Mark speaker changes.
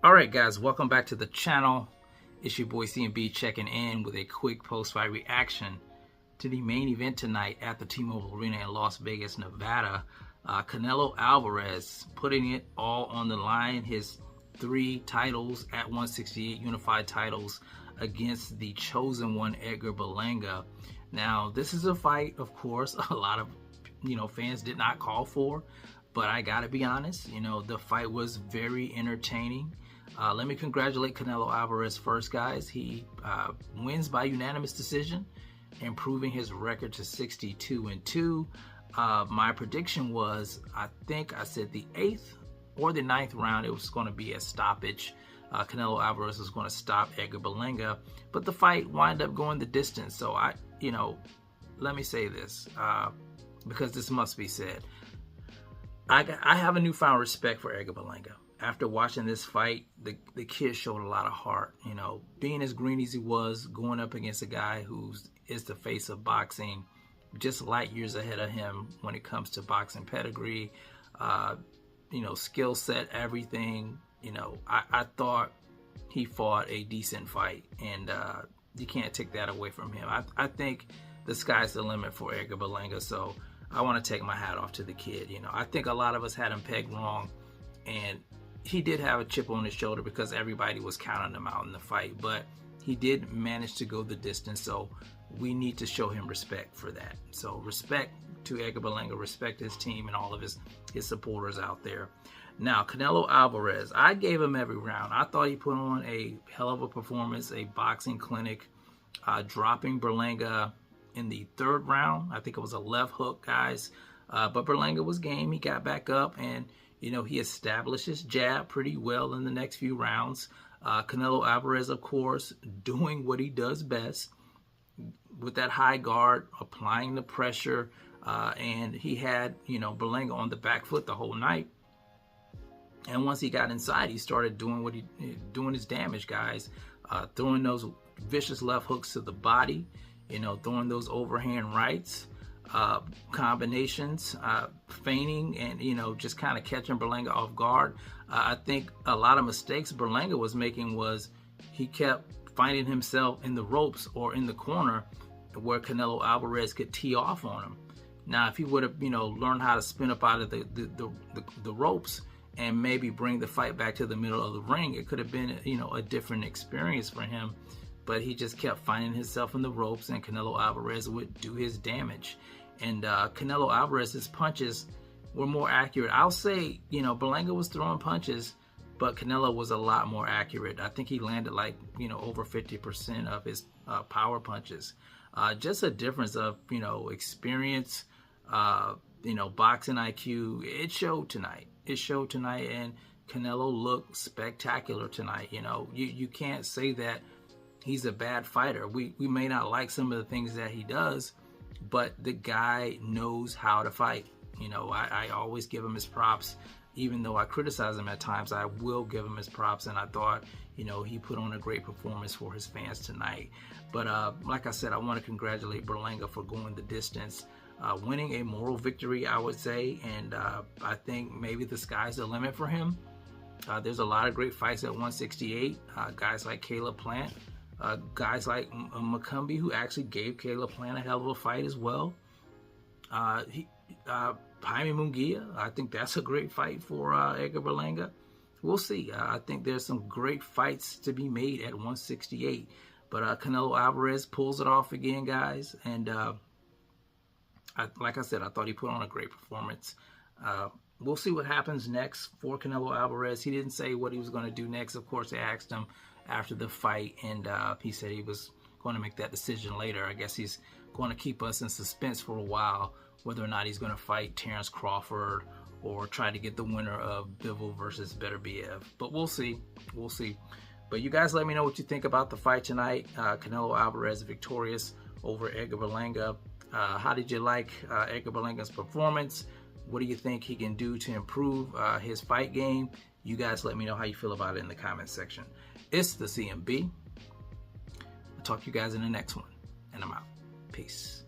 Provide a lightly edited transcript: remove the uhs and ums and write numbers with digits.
Speaker 1: Alright guys, welcome back to the channel. It's your boy CMB checking in with a quick post-fight reaction to the main event tonight at the T-Mobile Arena in Las Vegas, Nevada. Canelo Alvarez putting it all on the line, his 3 titles at 168 unified titles against the chosen one, Edgar Berlanga. Now, this is a fight, of course, a lot of fans did not call for, but I gotta be honest, the fight was very entertaining. Let me congratulate Canelo Alvarez first, guys. He wins by unanimous decision, improving his record to 62-2. My prediction was, I think I said the 8th or the 9th round, it was going to be a stoppage. Canelo Alvarez was going to stop Edgar Berlanga, but the fight wound up going the distance. So let me say this, because this must be said. I have a newfound respect for Edgar Berlanga. After watching this fight, the kid showed a lot of heart. Being as green as he was, going up against a guy who is the face of boxing, just light years ahead of him when it comes to boxing pedigree, skill set, everything. I thought he fought a decent fight, and you can't take that away from him. I think the sky's the limit for Edgar Berlanga, so I want to take my hat off to the kid. I think a lot of us had him pegged wrong, and he did have a chip on his shoulder because everybody was counting him out in the fight, but he did manage to go the distance, so we need to show him respect for that. So respect to Edgar Berlanga, respect his team and all of his supporters out there. Now, Canelo Alvarez, I gave him every round. I thought he put on a hell of a performance, a boxing clinic, dropping Berlanga in the 3rd round. I think it was a left hook, guys, but Berlanga was game. He got back up, and he established his jab pretty well in the next few rounds. Canelo Alvarez, of course, doing what he does best with that high guard, applying the pressure, and he had, Berlanga on the back foot the whole night. And once he got inside, he started doing his damage, guys, throwing those vicious left hooks to the body, throwing those overhand rights, combinations, feigning, and just kind of catching Berlanga off guard. I think a lot of mistakes Berlanga was making was he kept finding himself in the ropes or in the corner where Canelo Alvarez could tee off on him. Now, if he would have learned how to spin up out of the ropes and maybe bring the fight back to the middle of the ring, it could have been a different experience for him. But he just kept finding himself in the ropes, and Canelo Alvarez would do his damage. And Canelo Alvarez's punches were more accurate. I'll say, Berlanga was throwing punches, but Canelo was a lot more accurate. I think he landed like, over 50% of his power punches. Just a difference of, experience, boxing IQ. It showed tonight. It showed tonight, and Canelo looked spectacular tonight. You can't say that he's a bad fighter. We may not like some of the things that he does, but the guy knows how to fight. I always give him his props. Even though I criticize him at times, I will give him his props, and I thought, he put on a great performance for his fans tonight. But like I said, I want to congratulate Berlanga for going the distance, winning a moral victory, I would say, and I think maybe the sky's the limit for him. There's a lot of great fights at 168. Guys like Caleb Plant, guys like Macumbi, who actually gave Caleb Plant a hell of a fight as well. Jaime Munguia, I think that's a great fight for Edgar Berlanga. We'll see. I think there's some great fights to be made at 168. But Canelo Alvarez pulls it off again, guys. And like I said, I thought he put on a great performance. We'll see what happens next for Canelo Alvarez. He didn't say what he was going to do next. Of course, they asked him after the fight, and he said he was going to make that decision later. I guess he's going to keep us in suspense for a while, whether or not he's going to fight Terrence Crawford or try to get the winner of Bivol versus Beterbiev. But we'll see. We'll see. But you guys let me know what you think about the fight tonight. Canelo Alvarez victorious over Edgar Berlanga. How did you like Edgar Berlanga's performance? What do you think he can do to improve his fight game? You guys let me know how you feel about it in the comment section. It's the CMB. I'll talk to you guys in the next one, and I'm out. Peace.